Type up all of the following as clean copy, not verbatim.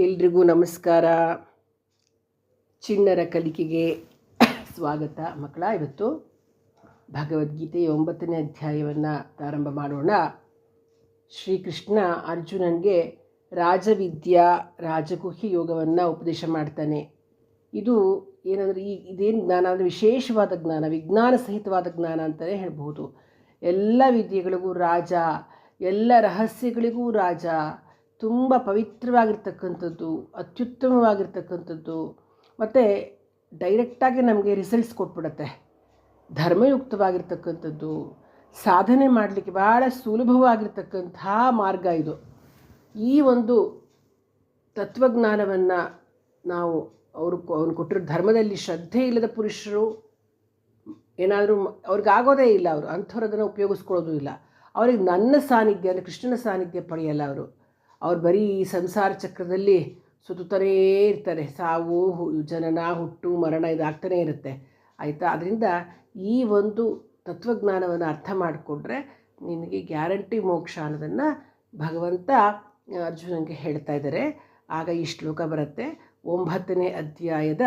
ಎಲ್ರಿಗೂ ನಮಸ್ಕಾರ. ಚಿಣ್ಣರ ಕಲಿಕೆಗೆ ಸ್ವಾಗತ. ಮಕ್ಕಳ, ಇವತ್ತು ಭಗವದ್ಗೀತೆಯ 9ನೇ ಅಧ್ಯಾಯವನ್ನು ಪ್ರಾರಂಭ ಮಾಡೋಣ. ಶ್ರೀಕೃಷ್ಣ ಅರ್ಜುನನಿಗೆ ರಾಜವಿದ್ಯಾ ರಾಜಗುಹ್ಯ ಯೋಗವನ್ನು ಉಪದೇಶ ಮಾಡ್ತಾನೆ. ಇದು ಏನಂದರೆ ಇದೇನು ಜ್ಞಾನ ಅಂದರೆ ವಿಶೇಷವಾದ ಜ್ಞಾನ, ವಿಜ್ಞಾನ ಸಹಿತವಾದ ಜ್ಞಾನ ಅಂತಲೇ ಹೇಳ್ಬೋದು. ಎಲ್ಲ ವಿದ್ಯೆಗಳಿಗೂ ರಾಜ, ಎಲ್ಲ ರಹಸ್ಯಗಳಿಗೂ ರಾಜ, ತುಂಬ ಪವಿತ್ರವಾಗಿರ್ತಕ್ಕಂಥದ್ದು, ಅತ್ಯುತ್ತಮವಾಗಿರ್ತಕ್ಕಂಥದ್ದು, ಮತ್ತು ಡೈರೆಕ್ಟಾಗಿ ನಮಗೆ ರಿಸಲ್ಟ್ಸ್ ಕೊಟ್ಬಿಡುತ್ತೆ. ಧರ್ಮಯುಕ್ತವಾಗಿರ್ತಕ್ಕಂಥದ್ದು, ಸಾಧನೆ ಮಾಡಲಿಕ್ಕೆ ಭಾಳ ಸುಲಭವಾಗಿರ್ತಕ್ಕಂಥ ಮಾರ್ಗ ಇದು. ಈ ಒಂದು ತತ್ವಜ್ಞಾನವನ್ನು ನಾವು ಅವನು ಕೊಟ್ಟಿರೋ ಧರ್ಮದಲ್ಲಿ ಶ್ರದ್ಧೆ ಇಲ್ಲದ ಪುರುಷರು ಏನಾದರೂ ಅವ್ರಿಗಾಗೋದೇ ಇಲ್ಲ, ಅವರು ಅಂಥವ್ರು ಅದನ್ನು ಉಪಯೋಗಿಸ್ಕೊಳ್ಳೋದು ಇಲ್ಲ. ಅವ್ರಿಗೆ ನನ್ನ ಸಾನ್ನಿಧ್ಯ ಅಂದರೆ ಕೃಷ್ಣನ ಸಾನ್ನಿಧ್ಯ ಪಡೆಯಲ್ಲ. ಅವ್ರು ಬರೀ ಸಂಸಾರ ಚಕ್ರದಲ್ಲಿ ಸುತ್ತುತ್ತಲೇ ಇರ್ತಾರೆ. ಸಾವು, ಜನನ, ಹುಟ್ಟು, ಮರಣ ಇದಾಗ್ತಾನೇ ಇರುತ್ತೆ, ಆಯಿತಾ. ಅದರಿಂದ ಈ ಒಂದು ತತ್ವಜ್ಞಾನವನ್ನು ಅರ್ಥ ಮಾಡಿಕೊಂಡ್ರೆ ನಿನಗೆ ಗ್ಯಾರಂಟಿ ಮೋಕ್ಷ ಅನ್ನೋದನ್ನು ಭಗವಂತ ಅರ್ಜುನನಿಗೆ ಹೇಳ್ತಾ ಇದ್ದಾರೆ. ಆಗ ಈ ಶ್ಲೋಕ ಬರುತ್ತೆ. 9ನೇ ಅಧ್ಯಾಯದ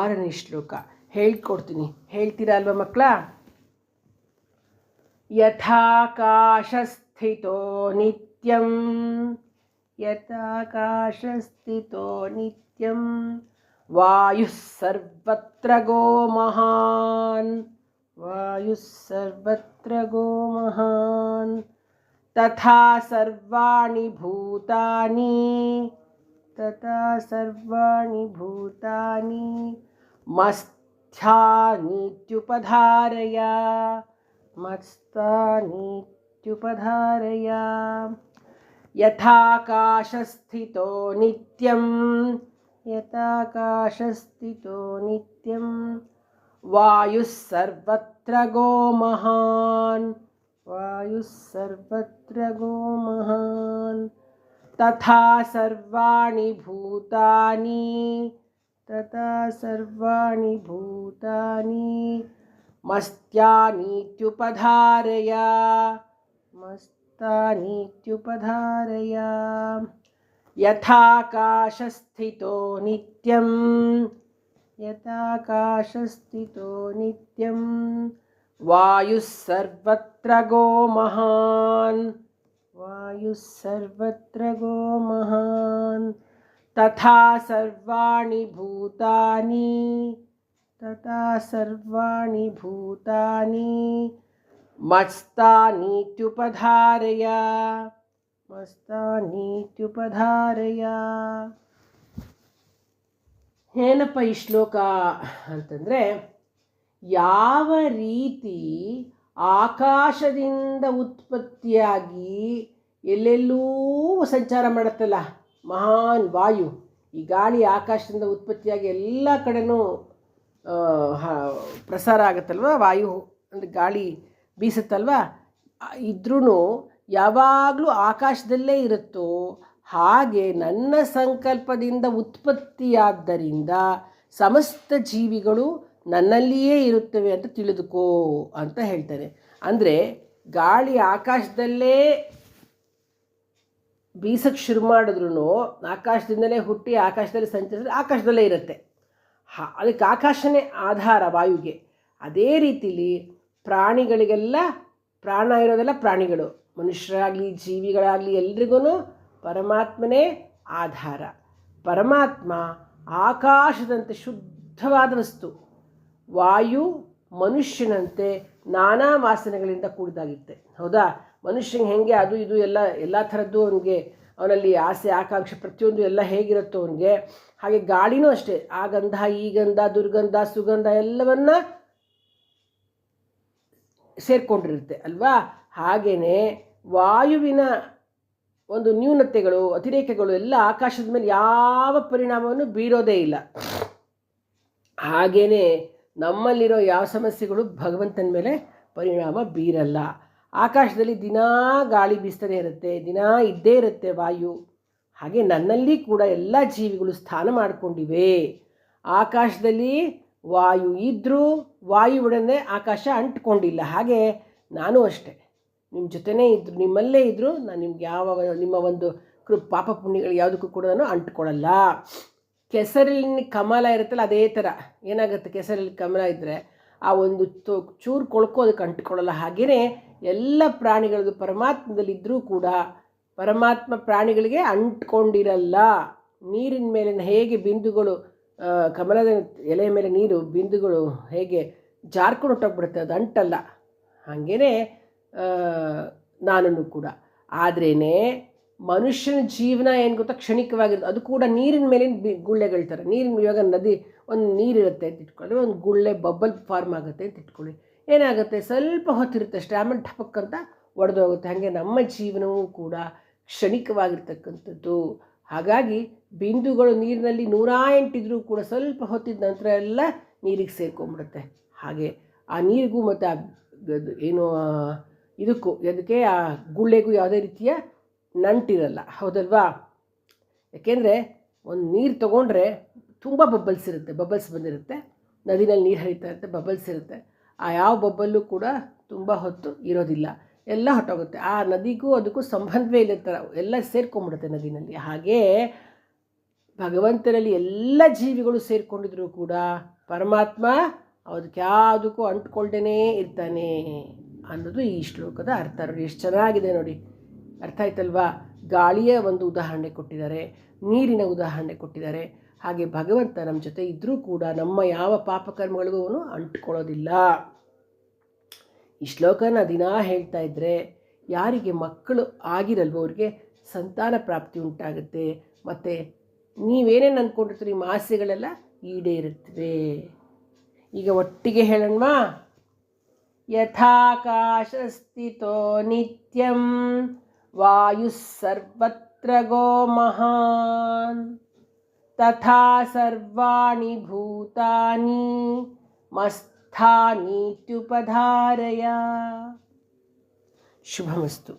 6ನೇ ಶ್ಲೋಕ ಹೇಳ್ಕೊಡ್ತೀನಿ. ಹೇಳ್ತೀರಾ ಅಲ್ವಾ ಮಕ್ಕಳ? ಯಥಾಕಾಶಸ್ಥಿತೋ ನಿತ್ಯಂ, ಯಥಾಕಾಶಸ್ಥಿತೋ ನಿತ್ಯಂ ವಾಯುಃ ಸರ್ವತ್ರ ಗೋ ಮಹಾನ್, ವಾಯುಃ ಸರ್ವತ್ರ ಗೋ ಮಹಾನ್ ತಥಾ ಸರ್ವಾಣಿ ಭೂತಾನಿ, ತಥಾ ಸರ್ವಾಣಿ ಭೂತಾನಿ ಮತ್ಸ್ಥಾನೀತ್ಯುಪಧಾರಯ, ಮತ್ಸ್ಥಾನೀತ್ಯುಪಧಾರಯ. ಯಥಾಕಾಶಸ್ಥಿತೋ ನಿತ್ಯಂ, ಯಥಾಕಾಶಸ್ಥಿತೋ ನಿತ್ಯಂ ವಾಯುಃ ಸರ್ವತ್ರ ಗೋ ಮಹಾನ್, ವಾಯುಃ ಸರ್ವತ್ರ ಗೋ ಮಹಾನ್ ತಥಾ ಸರ್ವಾಣಿ ಭೂತಾನಿ, ತಥಾ ಸರ್ವಾಣಿ ಭೂತಾನಿ ಮಸ್ತ್ಯಾನೀತ್ಯುಪಧಾರಯ, ಮಸ್ತಾನೀತ್ಯುಪಧಾರಯ. ಯಥಾಕಾಶಸ್ಥಿತೋ ನಿತ್ಯಂ, ಯಥಾಕಾಶಸ್ಥಿತೋ ನಿತ್ಯಂ ವಾಯುಃ ಸರ್ವತ್ರ ಗೋ ಮಹಾನ್, ವಾಯುಃ ಸರ್ವತ್ರ ಗೋ ಮಹಾನ್ ತಥಾ ಸರ್ವಾಣಿ ಭೂತಾನಿ, ತಥಾ ಸರ್ವಾಣಿ ಭೂತಾನಿ ಮತ್ಸ್ಥಾನೀತ್ಯುಪಧಾರಯ, ಮತ್ಸ್ಥಾನೀತ್ಯುಪಧಾರಯ. ಏನಪ್ಪ ಈ ಶ್ಲೋಕ ಅಂತಂದರೆ, ಯಾವ ರೀತಿ ಆಕಾಶದಿಂದ ಉತ್ಪತ್ತಿಯಾಗಿ ಎಲ್ಲೆಲ್ಲೂ ಸಂಚಾರ ಮಾಡುತ್ತಲ್ಲ ಮಹಾನ್ ವಾಯು, ಈ ಗಾಳಿ ಆಕಾಶದಿಂದ ಉತ್ಪತ್ತಿಯಾಗಿ ಎಲ್ಲ ಕಡೆನೂ ಪ್ರಸಾರ ಆಗುತ್ತಲ್ವ, ವಾಯು ಅಂದರೆ ಗಾಳಿ ಬೀಸುತ್ತಲ್ವ, ಇದ್ರೂ ಯಾವಾಗಲೂ ಆಕಾಶದಲ್ಲೇ ಇರುತ್ತೋ ಹಾಗೆ ನನ್ನ ಸಂಕಲ್ಪದಿಂದ ಉತ್ಪತ್ತಿಯಾದ್ದರಿಂದ ಸಮಸ್ತ ಜೀವಿಗಳು ನನ್ನಲ್ಲಿಯೇ ಇರುತ್ತವೆ ಅಂತ ತಿಳಿದುಕೋ ಅಂತ ಹೇಳ್ತಾರೆ. ಅಂದರೆ ಗಾಳಿ ಆಕಾಶದಲ್ಲೇ ಬೀಸಕ್ಕೆ ಶುರು ಮಾಡಿದ್ರೂ ಆಕಾಶದಿಂದಲೇ ಹುಟ್ಟಿ ಆಕಾಶದಲ್ಲಿ ಸಂಚರಿಸಿದ್ರೆ ಆಕಾಶದಲ್ಲೇ ಇರುತ್ತೆ. ಅದಕ್ಕೆ ಆಕಾಶನೇ ಆಧಾರ ವಾಯುಗೆ. ಅದೇ ರೀತಿಲಿ ಪ್ರಾಣಿಗಳಿಗೆಲ್ಲ ಪ್ರಾಣ ಇರೋದೆಲ್ಲ ಪ್ರಾಣಿಗಳು, ಮನುಷ್ಯರಾಗಲಿ ಜೀವಿಗಳಾಗಲಿ ಎಲ್ರಿಗೂ ಪರಮಾತ್ಮನೇ ಆಧಾರ. ಪರಮಾತ್ಮ ಆಕಾಶದಂತೆ ಶುದ್ಧವಾದ ವಸ್ತು, ವಾಯು ಮನುಷ್ಯನಂತೆ ನಾನಾ ವಾಸನೆಗಳಿಂದ ಕೂಡಿದಾಗಿರುತ್ತೆ. ಹೌದಾ? ಮನುಷ್ಯನಿಗೆ ಹೇಗೆ ಅದು ಇದು ಎಲ್ಲ ಥರದ್ದು ಅವನಿಗೆ, ಅವನಲ್ಲಿ ಆಸೆ ಆಕಾಂಕ್ಷೆ ಪ್ರತಿಯೊಂದು ಎಲ್ಲ ಹೇಗಿರುತ್ತೋ ಅವನಿಗೆ, ಹಾಗೆ ಗಾಳಿನೂ ಅಷ್ಟೇ. ಆ ಗಂಧ, ಈ ಗಂಧ, ದುರ್ಗಂಧ, ಸುಗಂಧ ಎಲ್ಲವನ್ನ ಸೇರಿಕೊಂಡಿರುತ್ತೆ ಅಲ್ವಾ? ಹಾಗೆಯೇ ವಾಯುವಿನ ಒಂದು ನ್ಯೂನತೆಗಳು, ಅತಿರೇಕಗಳು ಎಲ್ಲ ಆಕಾಶದ ಮೇಲೆ ಯಾವ ಪರಿಣಾಮವನ್ನು ಬೀರೋದೇ ಇಲ್ಲ. ಹಾಗೆಯೇ ನಮ್ಮಲ್ಲಿರೋ ಯಾವ ಸಮಸ್ಯೆಗಳು ಭಗವಂತನ ಮೇಲೆ ಪರಿಣಾಮ ಬೀರಲ್ಲ. ಆಕಾಶದಲ್ಲಿ ದಿನಾ ಗಾಳಿ ಬೀಸ್ತನೇ ಇರುತ್ತೆ, ದಿನಾ ಇದ್ದೇ ಇರುತ್ತೆ ವಾಯು. ಹಾಗೆ ನನ್ನಲ್ಲಿ ಕೂಡ ಎಲ್ಲ ಜೀವಿಗಳು ಸ್ಥಾನ ಮಾಡಿಕೊಂಡಿವೆ. ಆಕಾಶದಲ್ಲಿ ವಾಯು ಇದ್ದರೂ ವಾಯುವೊಡನೆ ಆಕಾಶ ಅಂಟ್ಕೊಂಡಿಲ್ಲ. ಹಾಗೆ ನಾನು ಅಷ್ಟೆ, ನಿಮ್ಮ ಜೊತೆನೇ ಇದ್ದರು, ನಿಮ್ಮಲ್ಲೇ ಇದ್ದರೂ ನಾನು ನಿಮ್ಗೆ ಯಾವಾಗ ನಿಮ್ಮ ಒಂದು ಪಾಪ ಪುಣ್ಯಗಳು ಯಾವುದಕ್ಕೂ ಕೂಡ ಅಂಟ್ಕೊಳ್ಳಲ್ಲ. ಕೆಸರಿನ ಕಮಲ ಇರುತ್ತಲ್ಲ ಅದೇ ಥರ ಏನಾಗುತ್ತೆ, ಕೆಸರಲ್ಲಿ ಕಮಲ ಇದ್ದರೆ ಆ ಒಂದು ಚೂರು ಕೊಳ್ಕೋ ಅದಕ್ಕೆ ಅಂಟ್ಕೊಳ್ಳಲ್ಲ. ಹಾಗೆಯೇ ಎಲ್ಲ ಪ್ರಾಣಿಗಳದ್ದು ಪರಮಾತ್ಮದಲ್ಲಿದ್ದರೂ ಕೂಡ ಪರಮಾತ್ಮ ಪ್ರಾಣಿಗಳಿಗೆ ಅಂಟ್ಕೊಂಡಿರಲ್ಲ. ನೀರಿನ ಮೇಲೆ ಹೇಗೆ ಬಿಂದುಗಳು, ಕಮಲದ ಎಲೆಯ ಮೇಲೆ ನೀರು ಬಿಂದುಗಳು ಹೇಗೆ ಜಾರ್ಕೊಂಡು ಹೊಟ್ಟೋಗ್ಬಿಡುತ್ತೆ, ಅದು ಅಂಟಲ್ಲ. ಹಾಗೇ ನಾನು ಕೂಡ. ಆದ್ರೇ ಮನುಷ್ಯನ ಜೀವನ ಏನು ಗೊತ್ತಾ, ಕ್ಷಣಿಕವಾಗಿರುತ್ತೆ. ಅದು ಕೂಡ ನೀರಿನ ಮೇಲಿನ ಗುಳ್ಳೆಗಳ ಥರ. ಇವಾಗ ನದಿ ಒಂದು ನೀರಿರುತ್ತೆ ಅಂತ ಇಟ್ಕೊಳ್ಳಿ, ಒಂದು ಗುಳ್ಳೆ ಬಬ್ಬಲ್ ಫಾರ್ಮ್ ಆಗುತ್ತೆ ಅಂತ ಇಟ್ಕೊಳ್ಳಿ. ಏನಾಗುತ್ತೆ, ಸ್ವಲ್ಪ ಹೊತ್ತಿರುತ್ತೆ ಅಷ್ಟೇ, ಆಮೇಲೆ ಠಪಕ್ಕಂತ ಒಡೆದೋಗುತ್ತೆ. ಹಾಗೆ ನಮ್ಮ ಜೀವನವೂ ಕೂಡ ಕ್ಷಣಿಕವಾಗಿರ್ತಕ್ಕಂಥದ್ದು. ಹಾಗಾಗಿ ಬಿಂದುಗಳು ನೀರಿನಲ್ಲಿ 108 ಇದ್ದರೂ ಕೂಡ ಸ್ವಲ್ಪ ಹೊತ್ತಿದ ನಂತರ ಎಲ್ಲ ನೀರಿಗೆ ಸೇರ್ಕೊಂಡ್ಬಿಡುತ್ತೆ. ಹಾಗೆ ಆ ನೀರಿಗೂ ಮತ್ತು ಏನು ಇದಕ್ಕೂ ಅದಕ್ಕೆ ಆ ಗುಳ್ಳೆಗೂ ಯಾವುದೇ ರೀತಿಯ ನಂಟಿರಲ್ಲ, ಹೌದಲ್ವಾ? ಯಾಕೆಂದರೆ ಒಂದು ನೀರು ತೊಗೊಂಡ್ರೆ ತುಂಬ ಬಬಲ್ಸ್ ಬಂದಿರುತ್ತೆ. ನದಿನಲ್ಲಿ ನೀರು ಹರಿತಾ ಇರುತ್ತೆ, ಬಬಲ್ಸ್ ಇರುತ್ತೆ. ಆ ಯಾವ ಬಬ್ಬಲ್ಲು ಕೂಡ ತುಂಬ ಹೊತ್ತು ಇರೋದಿಲ್ಲ, ಎಲ್ಲ ಹೊಟ್ಟೋಗುತ್ತೆ. ಆ ನದಿಗೂ ಅದಕ್ಕೂ ಸಂಬಂಧವೇ ಇಲ್ಲ ಥರ ಎಲ್ಲ ಸೇರ್ಕೊಂಡ್ಬಿಡುತ್ತೆ ನದಿನಲ್ಲಿ. ಹಾಗೇ ಭಗವಂತನಲ್ಲಿ ಎಲ್ಲ ಜೀವಿಗಳು ಸೇರಿಕೊಂಡಿದ್ರು ಕೂಡ ಪರಮಾತ್ಮ ಅದಕ್ಕೆ ಯಾವುದಕ್ಕೂ ಅಂಟ್ಕೊಳ್ದೇ ಇರ್ತಾನೆ ಅನ್ನೋದು ಈ ಶ್ಲೋಕದ ಅರ್ಥ. ನೋಡಿ ಎಷ್ಟು ಚೆನ್ನಾಗಿದೆ ನೋಡಿ, ಅರ್ಥ ಆಯ್ತಲ್ವಾ? ಗಾಳಿಯ ಒಂದು ಉದಾಹರಣೆ ಕೊಟ್ಟಿದ್ದಾರೆ, ನೀರಿನ ಉದಾಹರಣೆ ಕೊಟ್ಟಿದ್ದಾರೆ. ಹಾಗೆ ಭಗವಂತ ನಮ್ಮ ಜೊತೆ ಇದ್ದರೂ ಕೂಡ ನಮ್ಮ ಯಾವ ಪಾಪಕರ್ಮಗಳಿಗೂ ಅವನು ಅಂಟ್ಕೊಳ್ಳೋದಿಲ್ಲ. ಈ ಶ್ಲೋಕನ ದಿನ ಹೇಳ್ತಾ ಇದ್ದರೆ ಯಾರಿಗೆ ಮಕ್ಕಳು ಆಗಿರಲ್ವೋ ಅವ್ರಿಗೆ ಸಂತಾನ ಪ್ರಾಪ್ತಿ ಉಂಟಾಗುತ್ತೆ. ಮತ್ತು ನೀವೇನೇನು ಅಂದ್ಕೊಂಡಿರ್ತೀರಿ ನಿಮ್ಮ ಆಸೆಗಳೆಲ್ಲ ಈಡೇರುತ್ತವೆ. ಈಗ ಒಟ್ಟಿಗೆ ಹೇಳೋಣವಾ? ಯಥಾಕಾಶಸ್ಥಿತೋ ನಿತ್ಯಂ ವಾಯುಃ ಸರ್ವತ್ರ ಗೋ ಮಹಾನ್ ತಥಾ ಸರ್ವಾಣಿ ಭೂತಾನಿ ಮಸ್ಥಾನೀತ್ಯುಪಧಾರಯ. ಶುಭಮಸ್ತು.